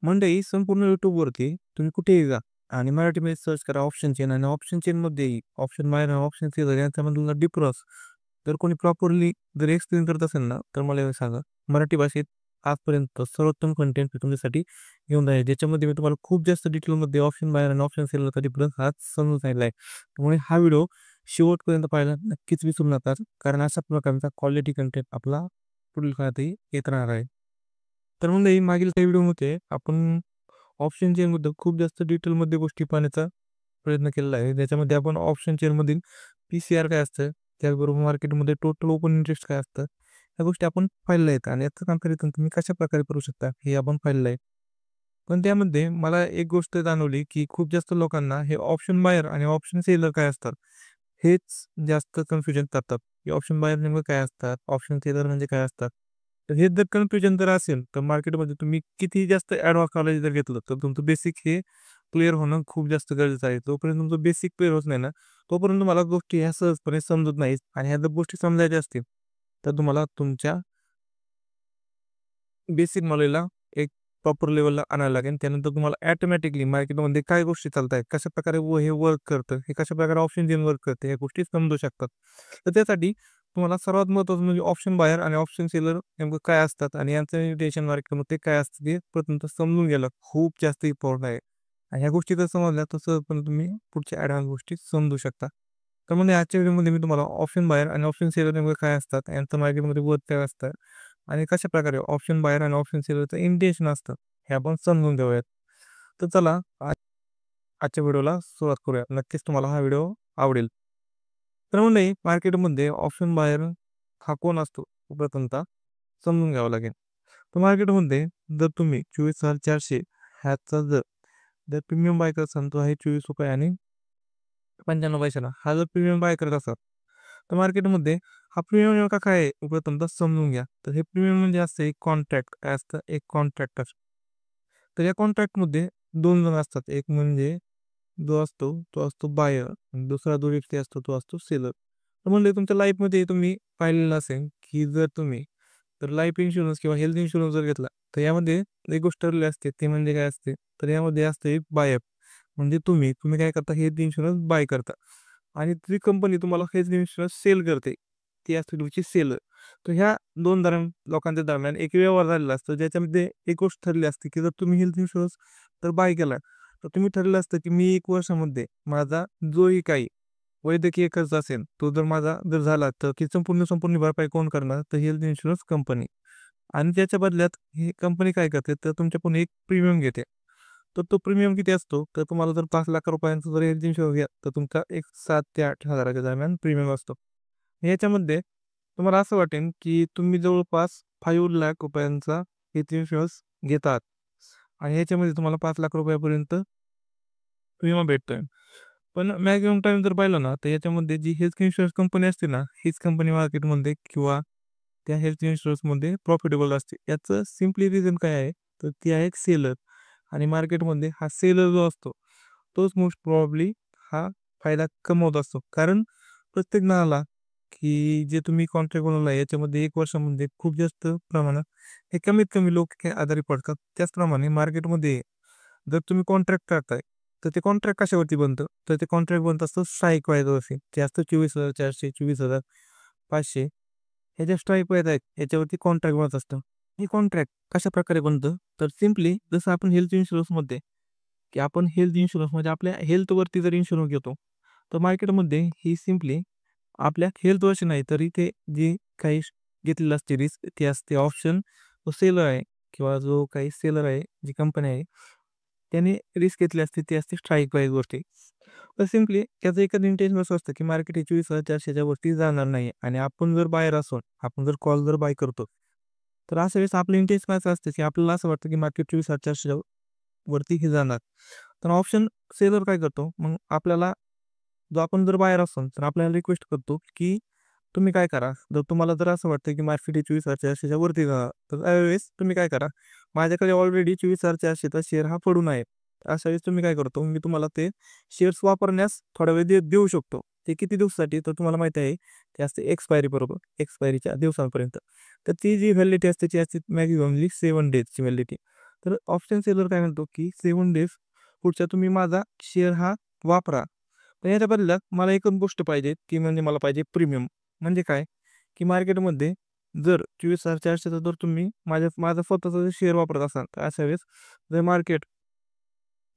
मंडळी संपूर्ण YouTubeवरती तुम्ही कुठेही जा आणि मराठीमध्ये सर्च करा ऑप्शन चेन आणि ऑप्शन चेनमध्येही ऑप्शन बाय आणि ऑप्शन सेलर यांच्यामधला डिफरन्स जर कोणी प्रॉपरली जर एक्सप्लेन करत असेल ना, तर मला हे सांगा. मराठी भाषेत आजपर्यंत सर्वोत्तम कंटेंट मी तुमच्यासाठी घेऊन आहे, ज्याच्यामध्ये मी तुम्हाला खूप जास्त डिटेलमध्ये ऑप्शन बायर आणि ऑप्शन सेलरचा डिफरन्स आज समजून सांगितला आहे. त्यामुळे हा व्हिडिओ शेवटपर्यंत पाहायला नक्कीच विसरू नका, कारण अशा प्रकारचा क्वालिटी कंटेंट आपला पुढील काळातही येत राहणार आहे. तर मग मागील काही व्हिडिओमध्ये आपण ऑप्शन चेनबद्दल खूप जास्त डिटेलमध्ये गोष्टी पाहण्याचा प्रयत्न केलेला आहे. ज्याच्यामध्ये आपण ऑप्शन चेनमधील पी-सी-आर काय असतं, त्याचबरोबर मार्केटमध्ये टोटल ओपन इंटरेस्ट काय असतं, ह्या गोष्टी आपण पाहिलेल्या आहेत आणि याचं कंपॅरिझन तुम्ही कशाप्रकारे करू शकता हे आपण पाहिलेलं आहे. पण त्यामध्ये मला एक गोष्ट जाणवली, की खूप जास्त लोकांना हे ऑप्शन बायर आणि ऑप्शन सेलर काय असतात, हेच जास्त कन्फ्युजन करतात, की ऑप्शन बायर नेमकं काय असतात, ऑप्शन सेलर म्हणजे काय असतात. तर हे जर कन्फ्युजन जर असेल, तर मार्केटमध्ये तुम्ही किती जास्त ॲडव्हान्स नॉलेज जर घेतलं, तर तुमचं बेसिक हे क्लिअर होणं खूप जास्त गरजेचं आहे. जोपर्यंत तुमचं बेसिक क्लिअर होत नाही ना, तोपर्यंत मला गोष्टी ह्या सहजपणे समजत नाहीत आणि ह्या जर गोष्टी समजायच्या असतील, तर तुम्हाला तुमच्या बेसिक नॉलेजला एक प्रॉपर लेवलला आणायला लागेल. त्यानंतर तुम्हाला ऑटोमॅटिकली मार्केटमध्ये काय गोष्टी चालत आहेत, कशाप्रकारे हे वर्क करतं, हे कशाप्रकारे ऑप्शन चेन वर्क करते, ह्या गोष्टी समजू शकतात. तर त्यासाठी तुम्हाला सर्वात महत्त्वाचं म्हणजे ऑप्शन बायर आणि ऑप्शन सेलर नेमकं काय असतात आणि यांचं इन्व्हिटेशन मार्केटमध्ये काय असतं ते प्रथमतः समजून घ्यायला खूप जास्त इम्पॉर्टंट आहे. आणि ह्या गोष्टी जर समजल्या तसं पण तुम्ही पुढच्या ॲडव्हान्स गोष्टी समजू शकता. तर म्हणजे आजच्या व्हिडिओमध्ये मी तुम्हाला ऑप्शन बायर आणि ऑप्शन सेलर नेमकं काय असतात, यांचं मार्केटमध्ये वर्क काय असतं आणि कशाप्रकारे ऑप्शन बायर आणि ऑप्शन सेलरचं इंटेन्शन असतं, हे आपण समजून घेऊयात. तर चला आजच्या व्हिडिओला सुरुवात करूया. नक्कीच तुम्हाला हा व्हिडिओ आवडेल. तर म्हणजे मार्केटमध्ये ऑप्शन बायर हा कोण असतो? प्रथमतः समजून घ्यावं लागेल. तर मार्केटमध्ये जर तुम्ही 24,400 ह्याचा जर प्रीमियम बाय करत असाल, तो आहे ₹24 आणि 95 पैशाला. हा जर प्रीमियम बाय करत असाल, तर मार्केटमध्ये हा प्रीमियम नेमका काय आहे? प्रथमतः समजून घ्या. तर हे प्रीमियम म्हणजे असतं एक कॉन्ट्रॅक्ट. काय असतं? एक कॉन्ट्रॅक्ट असतो. तर या कॉन्ट्रॅक्टमध्ये 2 जण असतात. एक म्हणजे जो असतो, तो असतो बायर आणि दुसरा जो व्यक्ती असतो, तो असतो सेलर. तर म्हणजे तुमच्या लाईफमध्ये तुम्ही पाहिलेलं असेल, की जर तुम्ही तर लाईफ इन्शुरन्स किंवा हेल्थ इन्शुरन्स जर घेतला, तर यामध्ये एक गोष्ट ठरलेली असते. ते म्हणजे काय असते? तर यामध्ये असते एक बायअप. म्हणजे तुम्ही काय करता? हेल्थ इन्शुरन्स बाय करता आणि जी कंपनी तुम्हाला हेल्थ इन्शुरन्स सेल करते, ती असते तुमची सेलर. तर ह्या 2 लोकांच्या दरम्यान एक व्यवहार झालेला असतो, ज्याच्यामध्ये एक गोष्ट ठरली असते, की जर तुम्ही हेल्थ इन्शुरन्स तर बाय केला, तर तुम्ही ठरलेलं असतं, की मी 1 वर्षामध्ये माझा जोही काही वैद्यकीय खर्च असेल, तो जर माझा जर झाला, तर ती संपूर्ण भरपाई कोण करणार? तर हेल्थ इन्शुरन्स कंपनी. आणि त्याच्या बदल्यात ही कंपनी काय करते, तर तुमच्याकडून एक प्रीमियम घेते. तर तो प्रीमियम किती असतो? तर तुम्हाला जर ₹5,00,000 जर हेल्थ इन्शुरन्स घ्या, तर तुमचा एक 7 ते 8,000च्या दरम्यान प्रीमियम असतो. याच्यामध्ये तुम्हाला असं वाटेल, की तुम्ही जवळपास ₹5,00,000चा हेल्थ इन्शुरन्स घेतात आणि याच्यामध्ये तुम्हाला ₹5,00,000 पर्यंत विमा भेटतोय. पण मॅक्सिमम टाईम जर पाहिलं ना, तर याच्यामध्ये जी हेल्थ इन्शुरन्स कंपनी असते ना, हीच कंपनी मार्केटमध्ये किंवा त्या हेल्थ इन्शुरन्समध्ये प्रॉफिटेबल असते. याचं सिम्पली रिझन काय आहे, तर ती आहे सेलर आणि मार्केटमध्ये हा सेलर जो असतो, तोच मोस्ट प्रोबॅबली हा फायदा कमवत असतो. कारण प्रत्येक जणाला, की जे तुम्ही कॉन्ट्रॅक्ट बनवला आहे, याच्यामध्ये 1 वर्षामध्ये खूप जास्त प्रमाणात हे कमीत कमी लोक हे आजारी पडतात. त्याचप्रमाणे मार्केटमध्ये जर तुम्ही कॉन्ट्रॅक्ट करताय, तर ते कॉन्ट्रॅक्ट कशावरती बनतं? तर ते कॉन्ट्रॅक्ट बनत असतं स्ट्राईक वाईजवरती. ते असतं 24,400, 24,500 हे जे स्ट्राईक वाईज आहेत, याच्यावरती कॉन्ट्रॅक्ट बनत असतं. हे कॉन्ट्रॅक्ट कशाप्रकारे बनतं? तर सिम्पली जसं आपण हेल्थ इन्शुरन्समध्ये, की आपण हेल्थ इन्शुरन्स म्हणजे आपल्या हेल्थवरती जर इन्शुरन्स घेतो, तर मार्केटमध्ये ही सिम्पली आपल्या हेल्थवरची नाही, तर इथे जी काही घेतलेली असते रिस्क, ती असते ऑप्शन जो सेलर आहे किंवा जो काही सेलर आहे, जी कंपनी आहे, त्याने रिस्क घेतली असते, ती असते स्ट्राईक प्राईसवरती. तर सिम्पली त्याचं एकच इंटेन्शन असं असतं, की मार्केट हे 24,400च्या वरती जाणार नाही आणि आपण जर बाहेर असू, आपण जर कॉल जर बाय करतो, तर अशा वेळेस आपलं इंटेन्शन असं असतं, की आपल्याला असं वाटतं, की मार्केट 24,400च्या वरती हे जाणार. तर ऑप्शन सेलर काय करतो, मग आपल्याला जो आपण जर बाहेर असाल, तर आपल्याला रिक्वेस्ट करतो, की तुम्ही काय करा, जर तुम्हाला जर असं वाटतं, की मार्केट हे 24,400च्या वरती जाणार, तर त्यावेळेस तुम्ही काय करा, माझ्याकडे ऑलरेडी 24,400चा शेअर हा पडून आहे. अशा वेळेस तुम्ही काय करतो, मी तुम्हाला ते शेअर्स वापरण्यास थोडा वेळ देऊ शकतो. ते किती दिवसासाठी? तर तुम्हाला माहिती आहे, ते असते एक्सपायरी बरोबर, एक्सपायरीच्या दिवसांपर्यंत. तर ती जी व्हॅलिडिटी असते, ती असते मॅक्सिममली 7 डेजची व्हॅलिडिटी. तर ऑप्शन सेलर काय म्हणतो, की 7 डेज पुढच्या तुम्ही माझा शेअर हा वापरा. पण याच्या बदल्यात मला एकच गोष्ट पाहिजे, ती म्हणजे मला पाहिजे प्रीमियम. म्हणजे काय, की मार्केटमध्ये जर 24,400चा जर तुम्ही माझा स्वतःचा जर शेअर वापरत असाल, तर अशा वेळेस जर मार्केट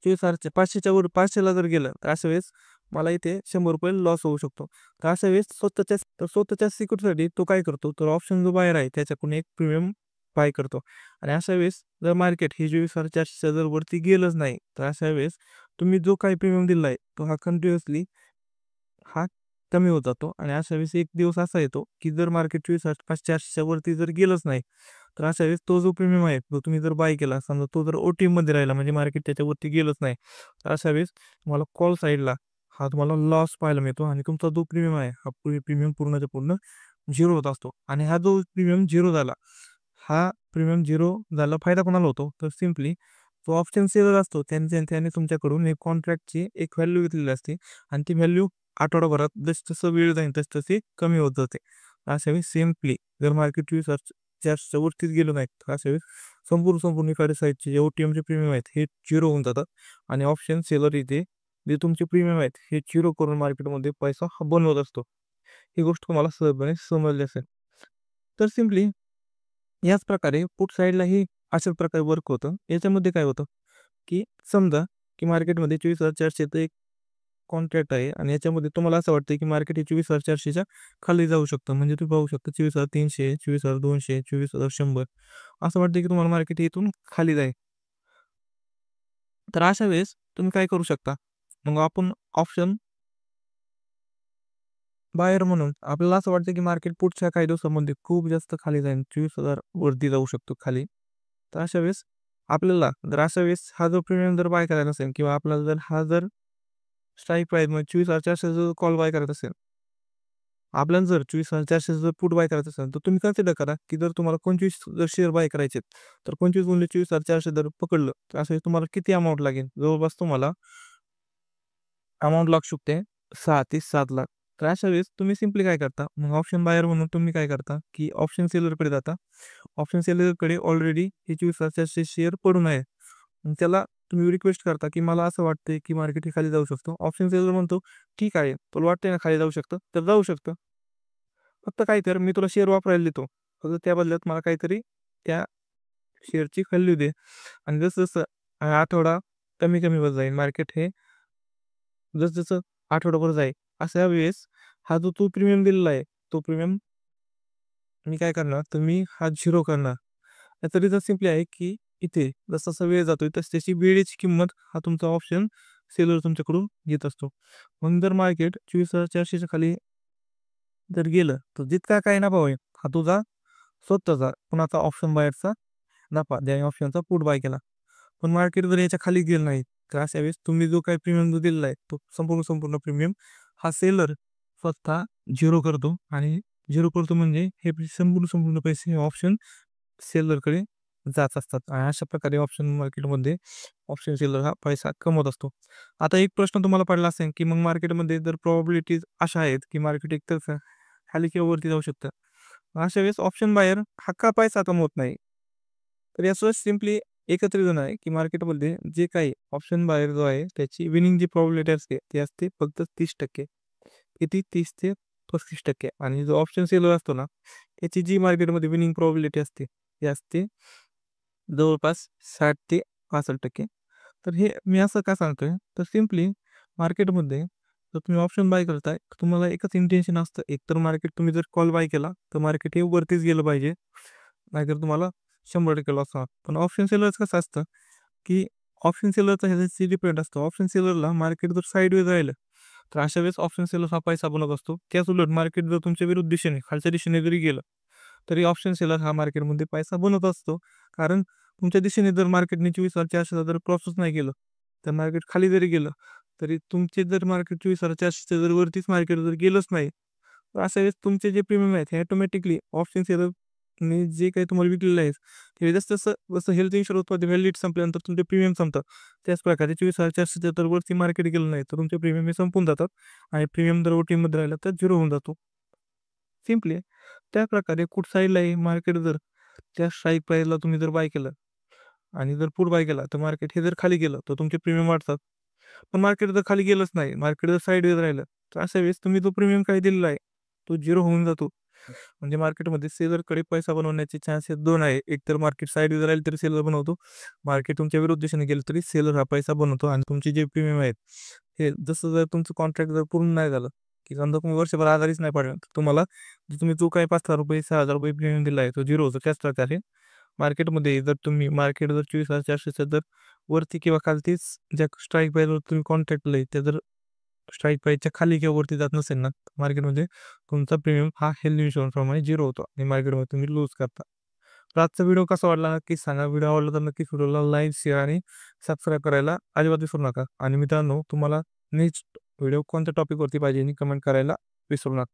24,500च्या वर 500ला जर गेलं, तर अशा वेळेस मला इथे ₹100 लॉस होऊ शकतो. तर अशा वेळेस स्वतःच्या सिक्युरिटीसाठी तो काय करतो, तर ऑप्शन जो बायर आहे त्याच्याकडून एक प्रीमियम बाय करतो. आणि अशा वेळेस जर मार्केट हे 24,400च्या जर वरती गेलंच नाही, तर अशा वेळेस तुम्ही जो काही प्रीमियम दिला आहे, तो हा कंटिन्युअसली हा कमी होत जातो. आणि अशा वेळेस एक दिवस असा येतो, की जर मार्केट 24,400च्या वरती जर गेलंच नाही, तर अशा वेळेस तो जो प्रीमियम आहे, तो तुम्ही जर बाय केला, समजा तो जर ओ-टीमध्ये राहिला म्हणजे मार्केट त्याच्यावरती गेलंच नाही, तर अशा वेळेस तुम्हाला कॉल साईडला हा तुम्हाला लॉस पाहायला मिळतो आणि तुमचा जो प्रीमियम आहे, हा प्रीमियम पूर्णच्या पूर्ण 0 होत असतो. आणि हा जो प्रीमियम 0 झाला, हा प्रीमियम 0 झाला फायदा कोणाला होतो? तर सिम्पली जो ऑप्शन सेलर असतो त्याने तुमच्याकडून एक कॉन्ट्रॅक्टची एक व्हॅल्यू घेतलेली असते आणि ती व्हॅल्यू आठवडाभरात जसं वेळ जाईल तशी कमी होत जाते. अशा वेळी सिम्पली जर मार्केट 24,400च्या वरतीच गेलं नाही, तर अशा वेळेस संपूर्ण इकडे साईडचे जे ओ-टी-एमचे प्रीमियम आहेत हे 0 होऊन जातात आणि ऑप्शन सेलर इथे जे तुमचे प्रीमियम आहेत हे 0 करून मार्केटमध्ये पैसा हा बनवत असतो. ही गोष्ट तुम्हाला सहजपणे समजली असेल. तर सिम्पली याच प्रकारे पुट साईडलाही अशाच प्रकारे वर्क होतं. याच्यामध्ये काय होतं, की समजा की मार्केटमध्ये 24,400चं एक कॉन्ट्रॅक्ट आहे आणि याच्यामध्ये तुम्हाला असं वाटतं, की मार्केट हे 24,400च्या खाली जाऊ शकतं. म्हणजे तुम्ही पाहू शकता 24,300, 24,200, 24,100 असं वाटतं, की तुम्हाला मार्केट इथून खाली जाईल. तर अशा वेळेस तुम्ही काय करू शकता, मग आपण ऑप्शन बायर म्हणून आपल्याला असं वाटतं, की मार्केट पुढच्या काही दिवसांमध्ये खूप जास्त खाली जाईल. 24,000 वरती जाऊ शकतो खाली. तर अशा वेळेस आपल्याला जर अशा वेळेस हा जो प्रीमियम जर बाय करायचा असेल किंवा आपल्याला जर हा जर स्ट्राईक प्राईस म्हणजे 24,400 जर कॉल बाय करायचा असेल, आपल्याला जर 24,400 जर पुट बाय करायचं असेल, तर तुम्ही कन्सिडर करा, की जर तुम्हाला 25 जर शेअर बाय करायचे तर 25 गुणिले 24,400 जर पकडलं, तर अशा वेळेस तुम्हाला किती अमाउंट लागेल? जवळपास तुम्हाला अमाउंट लागू शकते 6 ते 7 लाख. तर अशा वेळेस तुम्ही सिम्पली काय करता, मग ऑप्शन बायर म्हणून तुम्ही काय करता, की ऑप्शन सेलरकडे जाता. ऑप्शन सेलरकडे ऑलरेडी हे 24,400 शेअर पडून आहे. मग त्याला तुम्ही रिक्वेस्ट करता, की मला असं वाटतंय, की मार्केट हे खाली जाऊ शकतो. ऑप्शन सेलर म्हणतो, "ठीक आहे, तुला वाटतंय ना खाली जाऊ शकतं, तर जाऊ शकतं. फक्त काय कर, मी तुला शेअर वापरायला देतो. फक्त त्या बदल्यात मला काहीतरी त्या शेअरची व्हॅल्यू दे." आणि जसं-जसं आठवडा कमी-कमी होत जाईल मार्केट हे जसं-जसं आठवडाभर जाईल, अशा वेळेस हा जो तू प्रीमियम दिलेला आहे, तो प्रीमियम मी काय करणार, तर मी हा 0 करणार. याचा रिझन सिम्पली आहे, की इथे जसा वेळ जातोय तशी त्याची वेळेची किंमत हा तुमचा ऑप्शन सेलर तुमच्याकडून घेत असतो. मग जर मार्केट 24,400च्या खाली जर गेलं, तर जितका काही नफा होईल, हा तुझा स्वतःचा कुणाचा ऑप्शन बायरचा नफा, ज्याने ऑप्शनचा पुट बाय केला. पण मार्केट जर याच्या खाली गेलं नाही, तर अशा वेळेस तुम्ही जो काही प्रीमियम जो दिलेला आहे, तो संपूर्ण प्रीमियम हा सेलर स्वतः 0 करतो आणि 0 करतो म्हणजे हे संपूर्ण पैसे ऑप्शन सेलरकडे जात असतात आणि अशा प्रकारे ऑप्शन मार्केटमध्ये ऑप्शन सेलर हा पैसा कमवत असतो. आता एक प्रश्न तुम्हाला पडला असेल, की मग मार्केटमध्ये जर प्रोबॅबिलिटीज अशा आहेत, की मार्केट एकतर खाली किंवा वरती जाऊ शकतं. अशा वेळेस ऑप्शन बायर हा का पैसा कमवत नाही? तर याचं सिम्पली एकच रिझन आहे, की मार्केटमध्ये जे काही ऑप्शन बायर जो आहे, त्याची विनिंग जी प्रोबॅबिलिटी असते, ती असते फक्त 30%. किती? 30 ते 35% आणि जो ऑप्शन सेलर असतो ना, त्याची जी मार्केटमध्ये विनिंग प्रोबॅबिलिटी असते, ती असते जवळपास 60 ते 65%. तर हे मी असं का सांगतोय, तर सिम्पली मार्केटमध्ये जर तुम्ही ऑप्शन बाय करताय, तर तुम्हाला एकच इंटेन्शन असतं, एकतर मार्केट तुम्ही जर कॉल बाय केला, तर मार्केट हे वरतीच गेलं पाहिजे. नाहीतर तुम्हाला 100% लॉस होणार. पण ऑप्शन सेलरचं कसं असतं, की ऑप्शन सेलरचा ह्याच्याशी डिपेंड असतो. ऑप्शन सेलरला मार्केट जर साइडवेज राहिलं, तर अशा वेळेस ऑप्शन सेलर हा पैसा बनवत असतो. त्याच उलट मार्केट जर तुमच्या विरुद्ध दिशेने, खालच्या दिशेने जरी गेलं, तरी ऑप्शन सेलर हा मार्केटमध्ये पैसा बनवत असतो. कारण तुमच्या दिशेने जर मार्केटने 24,400 जर क्रॉसच नाही केलं, तर मार्केट खाली जरी गेलं, तरी तुमचे जर मार्केट 24,400 जर वरतीच मार्केट जर गेलंच नाही, तर अशा वेळेस तुमचे जे प्रीमियम आहेत, हे ऑटोमॅटिकली ऑप्शन सेलरने जे काही तुम्हाला विकलेलं आहे, हे जसं हेल्थ इन्शुरन्समध्ये व्हॅलिडिटी संपल्यानंतर तुमचे प्रीमियम संपतात. त्याच प्रकारे 24,400 तर वरती मार्केट गेलं नाही, तर तुमचे प्रीमियम हे संपून जातात आणि प्रीमियम जर ओ-टीमध्ये राहिला तर 0 होऊन जातो. सिम्पली त्या प्रकारे कुठ साईडलाही मार्केट जर त्या स्ट्राईक प्राईसला तुम्ही जर बाय केलं, आणि जर पुट बाय केला तर मार्केट हे जर खाली गेलं तर तुमचे प्रीमियम वाढतात. पण मार्केट जर खाली गेलंच नाही, मार्केट जर साईडवेज राहिलं, तर अशा वेळेस तुम्ही जो प्रीमियम काही दिलेला आहे, तो 0 होऊन जातो. म्हणजे मार्केटमध्ये सेलरकडे पैसा बनवण्याचे चान्सेस 2 आहे. एक तर मार्केट साईडवेज राहील तरी सेलर बनवतो. मार्केट तुमच्या विरुद्ध दिशेने गेलं तरी सेलर हा पैसा बनवतो आणि तुमचे जे प्रीमियम आहेत, हे जसं जर तुमचं कॉन्ट्रॅक्ट जर पूर्ण नाही झालं, की समजा तुम्ही वर्षभर आजारीच नाही पडला, तर तुम्हाला तुम्ही जो काही ₹5,000 ₹6,000 प्रीमियम दिला आहे, तो 0 होतो. त्याच प्रकारे मार्केटमध्ये जर तुम्ही मार्केट जर 24,400चं जर वरती किंवा खालतीच ज्या स्ट्राईक प्राईसवर तुम्ही कॉन्ट्रॅक्ट दिलंय, त्या जर स्ट्राईक प्राईसच्या खाली किंवा वरती जात नसेल ना, मार्केटमध्ये तुमचा प्रीमियम हा हेल्थ इन्शुरन्सप्रमाणे 0 होतो आणि मार्केटमध्ये तुम्ही लूज करता. तर आजचा व्हिडिओ कसा वाटला नक्कीच सांगा. व्हिडिओ आवडला तर नक्कीच व्हिडिओला लाईक, शेअर आणि सबस्क्राईब करायला अजिबात विसरू नका. आणि मित्रांनो, तुम्हाला नेक्स्ट व्हिडिओ कोणत्या टॉपिकवरती पाहिजे कमेंट करायला विसरू नका.